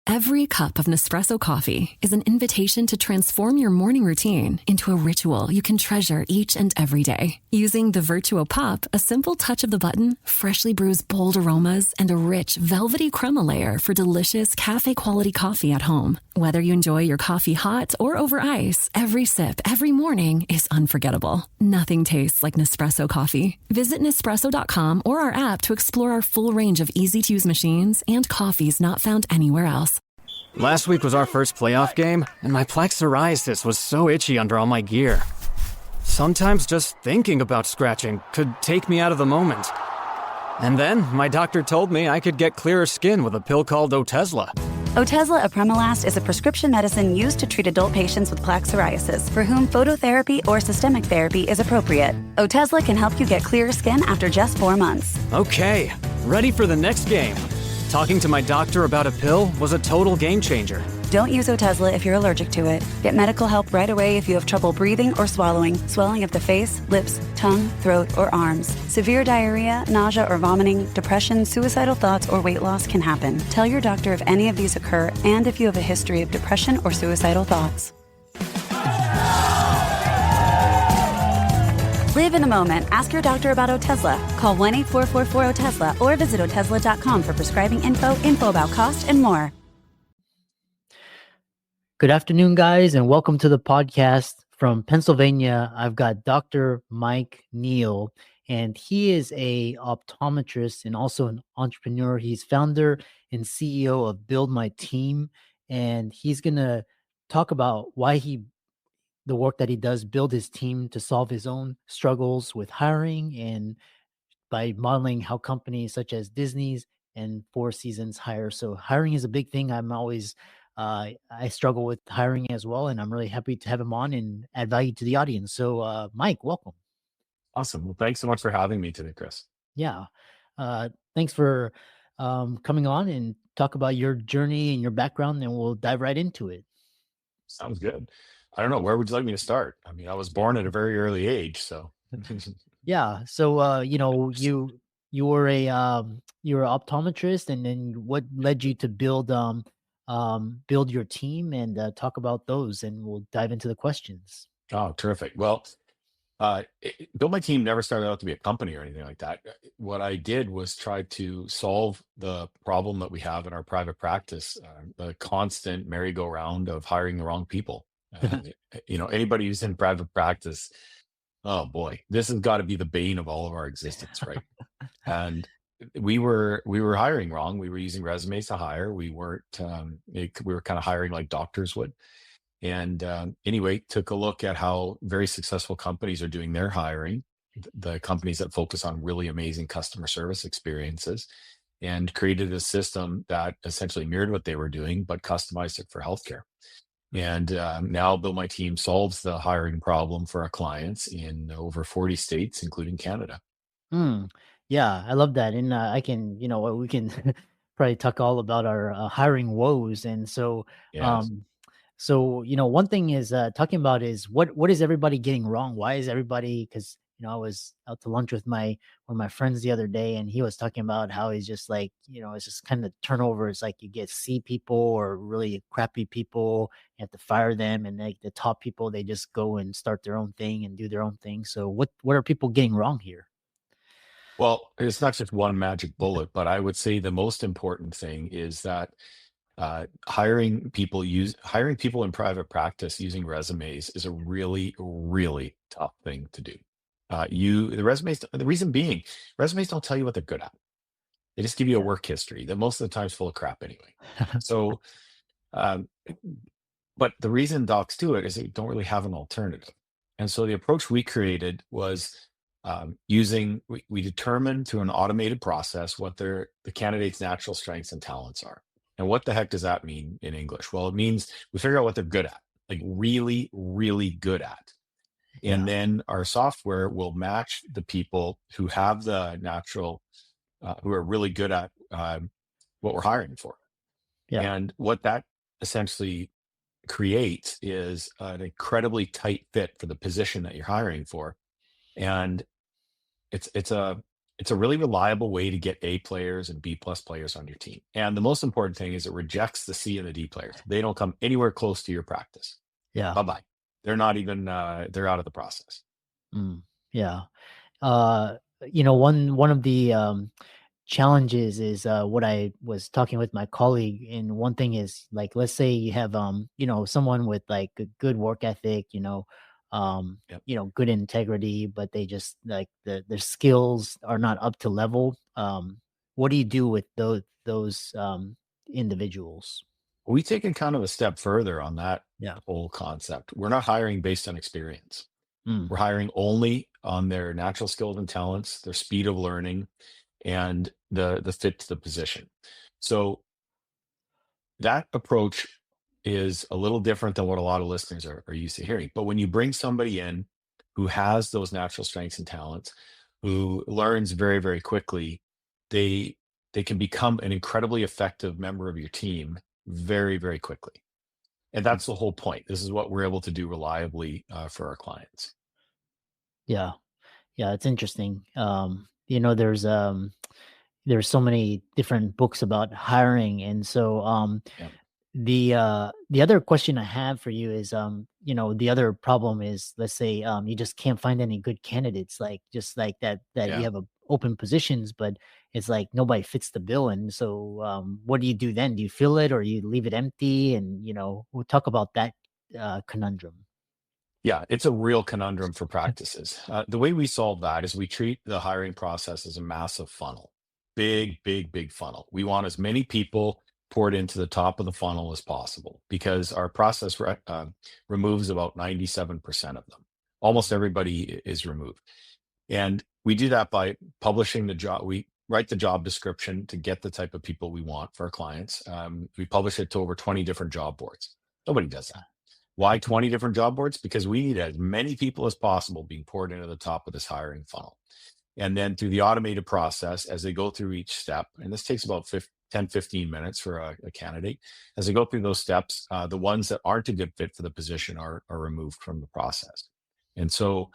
Every cup of Nespresso coffee is an invitation to transform your morning routine into a ritual you can treasure each and every day. Using the Virtuo Pup, a simple touch of the button freshly brews bold aromas and a rich, velvety crema layer for delicious cafe-quality coffee at home. Whether you enjoy your coffee hot or over ice, every sip, every morning is unforgettable. Nothing tastes like Nespresso coffee. Visit Nespresso.com or our app to explore our full range of easy-to-use machines and coffees not found anywhere else. Last week was our first playoff game, and my plaque psoriasis was so itchy under all my gear. Sometimes just thinking about scratching could take me out of the moment. And then my doctor told me I could get clearer skin with a pill called Otezla. Otezla apremilast is a prescription medicine used to treat adult patients with plaque psoriasis for whom phototherapy or systemic therapy is appropriate. Otezla can help you get clearer skin after just 4 months. Okay, ready for the next game. Talking to my doctor about a pill was a total game changer. Don't use Otezla if you're allergic to it. Get medical help right away if you have trouble breathing or swallowing, swelling of the face, lips, tongue, throat, or arms. Severe diarrhea, nausea or vomiting, depression, suicidal thoughts, or weight loss can happen. Tell your doctor if any of these occur and if you have a history of depression or suicidal thoughts. Live in the moment. Ask your doctor about Otezla. Call 1-844-4-OTEZLA or visit Otezla.com for prescribing info about cost, and more. Good afternoon, guys, and welcome to the podcast from Pennsylvania. I've got Dr. Mike Neal, and he is a optometrist and also an entrepreneur. He's founder and CEO of Build My Team, and he's going to talk about why the work that he does, build his team to solve his own struggles with hiring, and by modeling how companies such as Disney's and Four Seasons hire. So hiring is a big thing. I'm always, I struggle with hiring as well, and I'm really happy to have him on and add value to the audience. So Mike, welcome. Awesome. Well, thanks so much for having me today, Chris. Yeah. Thanks for coming on and talk about your journey and your background, and we'll dive right into it. Sounds good. I don't know. Where would you like me to start? I mean, I was born at a very early age, so. Yeah. So, you were you're an optometrist, and then what led you to build your team, and talk about those, and we'll dive into the questions. Oh, terrific. Well, Build My Team never started out to be a company or anything like that. What I did was try to solve the problem that we have in our private practice, the constant merry-go-round of hiring the wrong people. Anybody who's in private practice, oh boy, this has got to be the bane of all of our existence, right? And we were hiring wrong. We were using resumes to hire. We weren't. We were kind of hiring like doctors would. And anyway, took a look at how very successful companies are doing their hiring, the companies that focus on really amazing customer service experiences, and created a system that essentially mirrored what they were doing, but customized it for healthcare. And now Build My Team solves the hiring problem for our clients in over 40 states, including Canada. Yeah, I love that. And we can probably talk all about our hiring woes. And so, Yes. one thing is talking about is what is everybody getting wrong? Why is everybody, because I was out to lunch with one of my friends the other day, and he was talking about how he's just like, it's just kind of turnover. It's like you get C people or really crappy people, you have to fire them, and like the top people, they just go and start their own thing and do their own thing. So what are people getting wrong here? Well, it's not just one magic bullet, but I would say the most important thing is that hiring people in private practice using resumes is a really, really tough thing to do. The reason being, resumes don't tell you what they're good at. They just give you a work history that most of the time is full of crap anyway. So, but the reason docs do it is they don't really have an alternative. And so the approach we created was we determined through an automated process what the candidate's natural strengths and talents are. And what the heck does that mean in English? Well, it means we figure out what they're good at, like really, really good at. And then our software will match the people who have the natural, who are really good at what we're hiring for. Yeah. And what that essentially creates is an incredibly tight fit for the position that you're hiring for. And it's a It's a really reliable way to get A players and B plus players on your team. And the most important thing is it rejects the C and the D players. They don't come anywhere close to your practice. Yeah. Bye bye. They're not even. They're out of the process. Mm, yeah. Uh, one of the challenges is what I was talking with my colleague, and one thing is like, let's say you have someone with like a good work ethic, Yep. good integrity, but they just like their skills are not up to level. What do you do with those individuals? We take it kind of a step further on that Yeah. whole concept. We're not hiring based on experience. Mm, We're hiring only on their natural skills and talents, their speed of learning, and the fit to the position. So that approach is a little different than what a lot of listeners are used to hearing. But when you bring somebody in who has those natural strengths and talents, who learns very, very quickly, they they can become an incredibly effective member of your team very, very quickly. And mm, that's the whole point. This is what we're able to do reliably for our clients. yeah. Yeah, it's interesting. There's so many different books about hiring, and so Yeah. the other question I have for you is the other problem is, let's say you just can't find any good candidates, like just like that you Yeah. have open positions, but it's like nobody fits the bill, and so what do you do then? Do you fill it or you leave it empty? And we'll talk about that conundrum. Yeah, it's a real conundrum for practices. The way we solve that is we treat the hiring process as a massive funnel, big, big, big funnel. We want as many people poured into the top of the funnel as possible because our process removes about 97% of them. Almost everybody is removed. And we do that by publishing the job. We write the job description to get the type of people we want for our clients. We publish it to over 20 different job boards. Nobody does that. Why 20 different job boards? Because we need as many people as possible being poured into the top of this hiring funnel. And then through the automated process, as they go through each step, and this takes about 10, 15 minutes for a candidate, as they go through those steps, the ones that aren't a good fit for the position are removed from the process. And so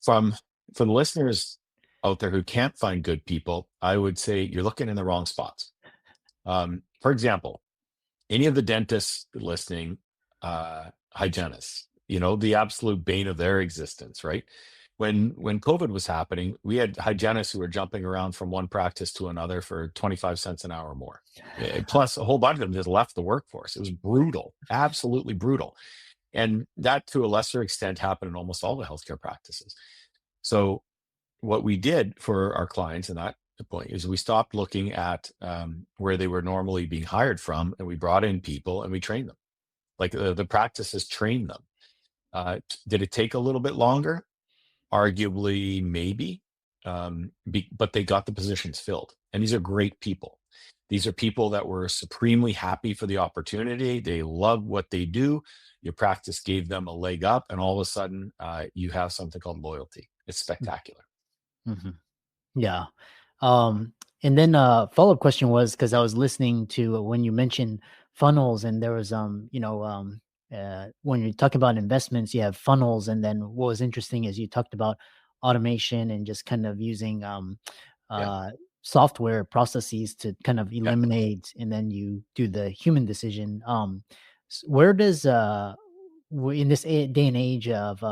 from for the listeners out there who can't find good people, I would say you're looking in the wrong spots. For example, any of the dentists listening, hygienists, the absolute bane of their existence, right? When COVID was happening, we had hygienists who were jumping around from one practice to another for 25 cents an hour more. Plus, a whole bunch of them just left the workforce. It was brutal, absolutely brutal. And that, to a lesser extent, happened in almost all the healthcare practices. So, what we did for our clients in that point is we stopped looking at where they were normally being hired from, and we brought in people and we trained them. Like the practices trained them. Did it take a little bit longer? Arguably, maybe, but they got the positions filled. And these are great people. These are people that were supremely happy for the opportunity. They love what they do. Your practice gave them a leg up, and all of a sudden, you have something called loyalty. It's spectacular. Mhm. Yeah. And then follow-up question was, because I was listening to when you mentioned funnels, and there was when you're talking about investments, you have funnels, and then what was interesting is you talked about automation and just kind of using Yeah, uh software processes to kind of yeah. eliminate, and then you do the human decision. Where does in this day and age of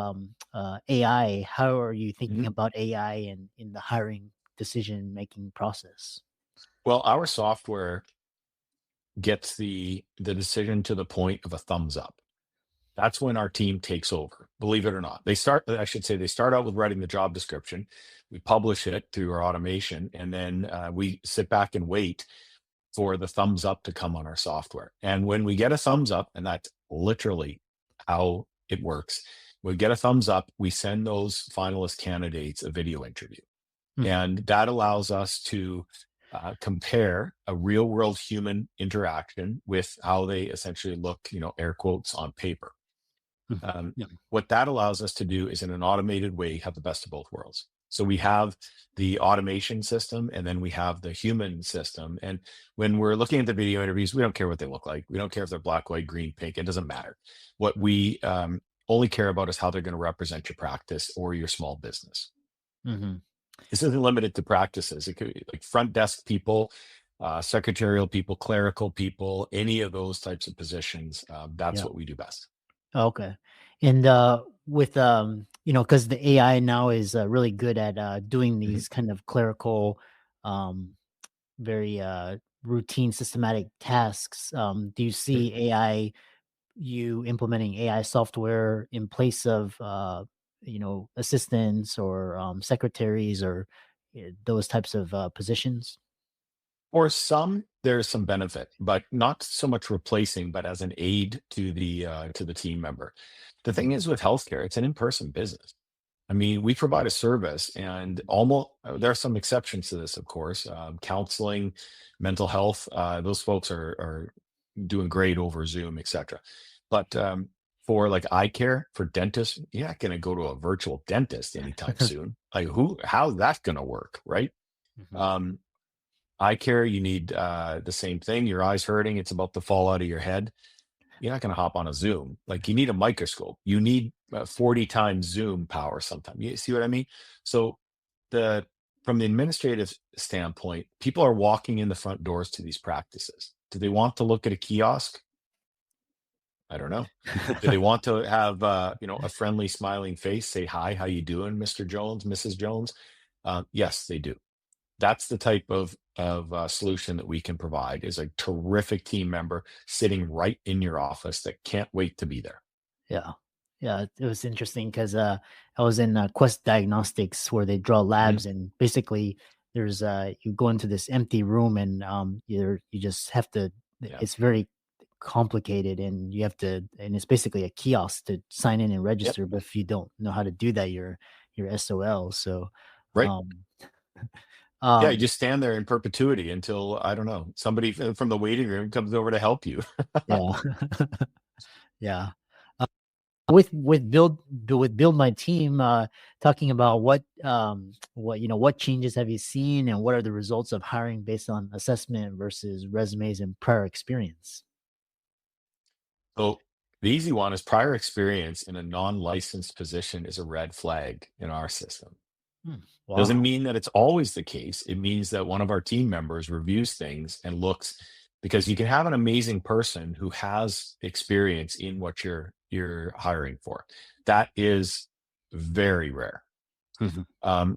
AI, how are you thinking Mhm. about AI in the hiring decision making process? Well, our software gets the decision to the point of a thumbs up. That's when our team takes over, believe it or not. I should say, they start out with writing the job description. We publish it through our automation, and then we sit back and wait for the thumbs up to come on our software. And when we get a thumbs up, and that's literally how it works, we get a thumbs up, we send those finalist candidates a video interview. Mhm, And that allows us to compare a real world human interaction with how they essentially look, air quotes, on paper. mhm. Yeah. What that allows us to do is, in an automated way, have the best of both worlds. So we have the automation system, and then we have the human system. And when we're looking at the video interviews, we don't care what they look like. We don't care if they're black, white, green, pink. It doesn't matter. What we only care about is how they're going to represent your practice or your small business. Mhm. This isn't limited to practices. It could be like front desk people, secretarial people, clerical people, any of those types of positions. That's Yeah. what we do best. Okay. And with because the AI now is really good at doing Mhm. these kind of clerical, um, very routine, systematic tasks. Do you Mhm. see AI, you implementing AI software in place of assistants or secretaries or those types of positions? For some, there's some benefit, but not so much replacing, but as an aid to the team member. The Mhm. thing is with healthcare, it's an in-person business. I mean, we provide a service, and almost there are some exceptions to this, of course. Counseling, mental health, those folks are doing great over Zoom, etc. But for like eye care, for dentists, you're not going to go to a virtual dentist anytime soon. Like, how's that going to work, right? Mhm. Um, Eye care, you need the same thing. Your eyes hurting, it's about to fall out of your head. You're not going to hop on a Zoom. Like, you need a microscope. You need 40 times Zoom power sometimes. You see what I mean? So the from the administrative standpoint, people are walking in the front doors to these practices. Do they want to look at a kiosk? I don't know. Do they want to have a friendly smiling face, say hi, how you doing, Mr. Jones, Mrs. Jones? Yes, they do. That's the type of solution that we can provide, is a terrific team member sitting right in your office that can't wait to be there. Yeah. Yeah, it was interesting because I was in Quest Diagnostics where they draw Mhm. labs, and basically there's you go into this empty room, and you just have to. Yeah. It's very complicated, and you have to, and it's basically a kiosk to sign in and Yep. register. But if you don't know how to do that, you're SOL. So, Right. um, Yeah, you um, just stand there in perpetuity until, I don't know, somebody from the waiting room comes over to help you. yeah, yeah. With build my team, talking about what changes have you seen, and what are the results of hiring based on assessment versus resumes and prior experience? So the easy one is prior experience in a non-licensed position is a red flag in our system. Hmm, Doesn't wow. mean that it's always the case. It means that one of our team members reviews things and looks, because you can have an amazing person who has experience in what you're hiring for. That is very rare. Mhm,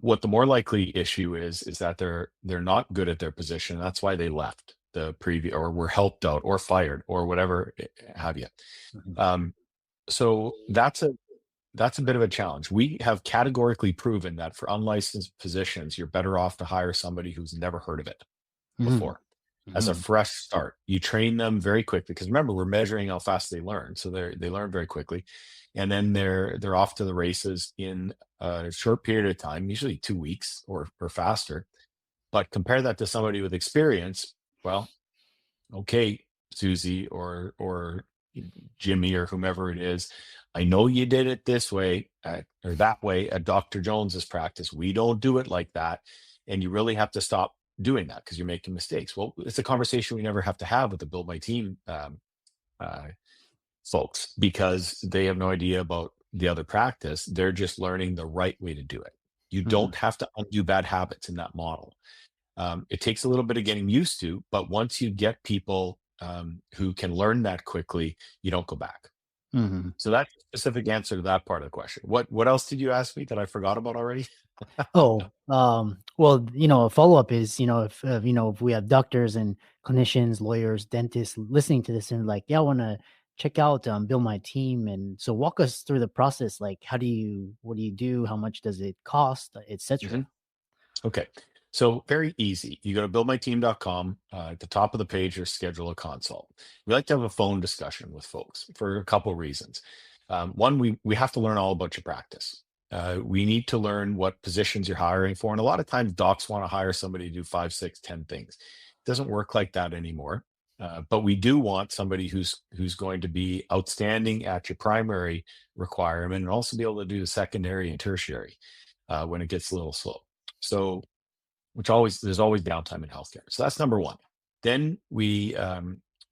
What the more likely issue is that they're not good at their position. That's why they left the previous, or were helped out or fired or whatever have you. mhm, Um, so that's a bit of a challenge. We have categorically proven that for unlicensed positions, you're better off to hire somebody who's never heard of it mhm, before, as a mhm, fresh start. You train them very quickly, because remember, we're measuring how fast they learn. So they learn very quickly, and then they're off to the races in a short period of time, usually 2 weeks or faster. But compare that to somebody with experience. Well, okay, Susie or Jimmy or whomever it is, I know you did it this way or that way at Dr. Jones's practice. We don't do it like that. And you really have to stop doing that because you're making mistakes. Well, it's a conversation we never have to have with the Build My Team uh, folks, because they have no idea about the other practice. They're just learning the right way to do it. You mhm, don't have to undo bad habits in that model. It takes a little bit of getting used to, but once you get people who can learn that quickly, you don't go back. mhm. So that's a specific answer to that part of the question. What else did you ask me that I forgot about already? Oh, well, a follow-up is, if we have doctors and clinicians, lawyers, dentists listening to this and like, yeah, I want to check out, build my team. And so walk us through the process. Like, what do you do? How much does it cost, etc.? Mhm. Okay. So very easy. You go to buildmyteam.com. At the top of the page, there's schedule a consult. We like to have a phone discussion with folks for a couple reasons. One, we have to learn all about your practice. We need to learn what positions you're hiring for. And a lot of times docs want to hire somebody to do 5, 6, 10 things. It doesn't work like that anymore. But we do want somebody who's going to be outstanding at your primary requirement, and also be able to do the secondary and tertiary when it gets a little slow. So, there's always downtime in healthcare. So that's number one. Then we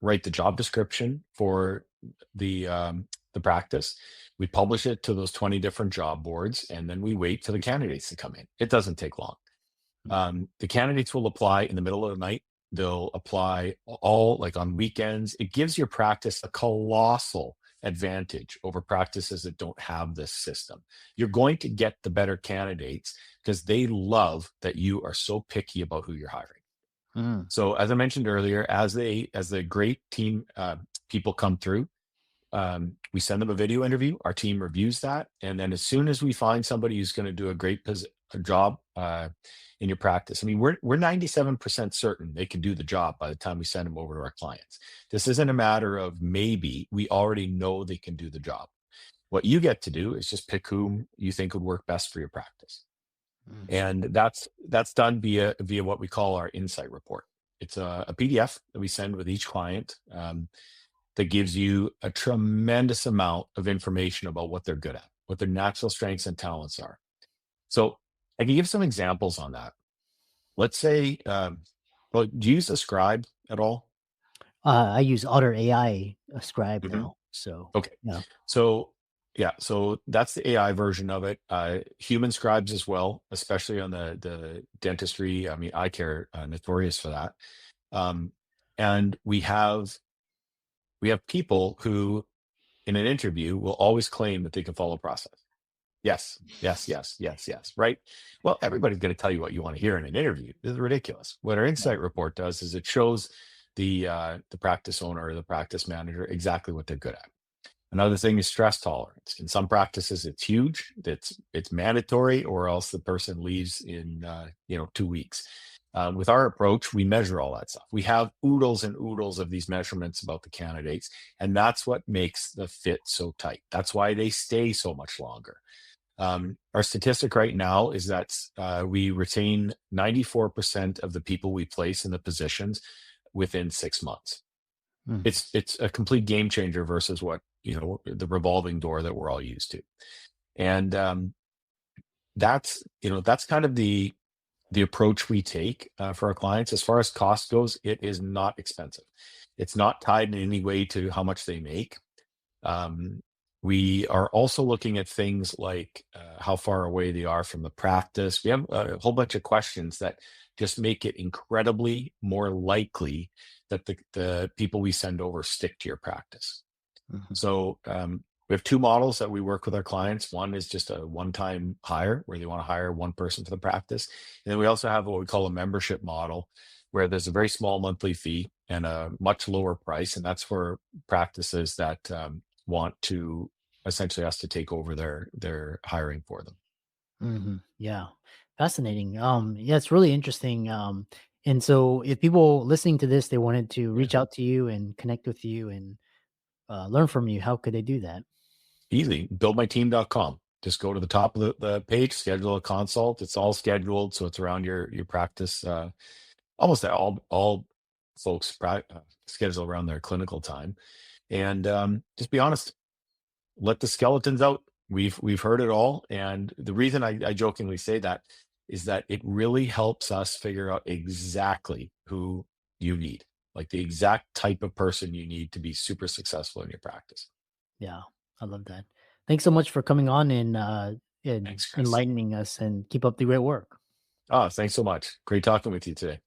write the job description for the the practice. We publish it to those 20 different job boards, and then we wait for the candidates to come in. It doesn't take long. The candidates will apply in the middle of the night. They'll apply all like on weekends. It gives your practice a colossal advantage over practices that don't have this system. You're going to get the better candidates because they love that you are so picky about who you're hiring. So as I mentioned earlier, as the great team people come through, we send them a video interview. Our team reviews that, and then as soon as we find somebody who's going to do a great job in your practice, I mean, we're 97% certain they can do the job by the time we send them over to our clients. This isn't a matter of maybe. We already know they can do the job. What you get to do is just pick whom you think would work best for your practice. And that's done via what we call our insight report. It's a PDF that we send with each client that gives you a tremendous amount of information about what they're good at, what their natural strengths and talents are. So I can give some examples on that. Let's say, well, do you use a scribe at all? I use Otter AI Scribe Mhm. now. So Okay. yeah. So that's the AI version of it. Human scribes as well, especially on the dentistry. I mean, eye care, notorious for that. And we have people who, in an interview, will always claim that they can follow process. Yes, yes, yes, yes, yes. Right. Well, everybody's going to tell you what you want to hear in an interview. This is ridiculous. What our insight report does is it shows the practice owner or the practice manager exactly what they're good at. Another thing is stress tolerance. In some practices, it's huge. It's mandatory, or else the person leaves in 2 weeks. With our approach, we measure all that stuff. We have oodles and oodles of these measurements about the candidates, and that's what makes the fit so tight. That's why they stay so much longer. Our statistic right now is that we retain 94% of the people we place in the positions within 6 months. It's a complete game changer versus what the revolving door that we're all used to, and that's kind of the approach we take for our clients. As far as cost goes, it is not expensive. It's not tied in any way to how much they make. We are also looking at things like how far away they are from the practice. We have a whole bunch of questions that just make it incredibly more likely that the people we send over stick to your practice. So we have two models that we work with our clients. One is just a one-time hire where they want to hire one person for the practice. And then we also have what we call a membership model where there's a very small monthly fee and a much lower price. And that's for practices that want to essentially us to take over their hiring for them. Yeah, fascinating. Yeah, it's really interesting. And so if people listening to this, they wanted to reach out to you and connect with you and learn from you, how could they do that? Easy. Buildmyteam.com. Just go to the top of the page, schedule a consult. It's all scheduled, so it's around your practice. Almost all folks schedule around their clinical time, and just be honest. Let the skeletons out. We've heard it all, and the reason I jokingly say that is that it really helps us figure out exactly who you need, like the exact type of person you need to be super successful in your practice. Yeah, I love that. Thanks so much for coming on and Thanks, Chris. enlightening us, and keep up the great work. Thanks so much. Great talking with you today.